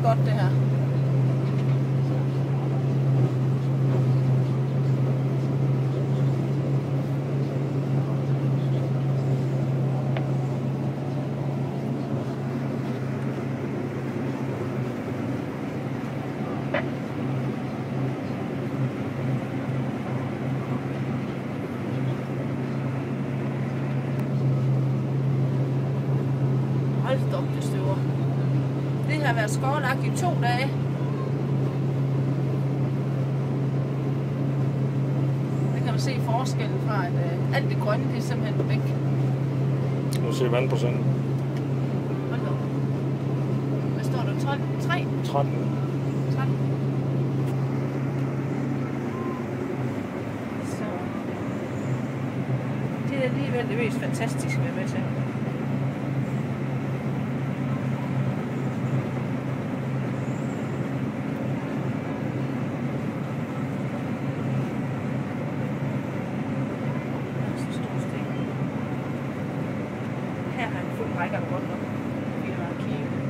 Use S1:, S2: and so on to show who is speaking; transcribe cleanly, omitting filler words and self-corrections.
S1: godt, det her. Hold da op, det støver. Det har været skovlagt i 2 dage. Det kan man se forskellen fra, at alt det grønne, det er simpelthen væk.
S2: Nu ser vandprocenten.
S1: Hold da op. Hvad står der? 12? 3?
S2: 13.
S1: 13. Så. Det er alligevel det mest fantastiske ved med til. Her har en fuld række godt nok. Vi har kive.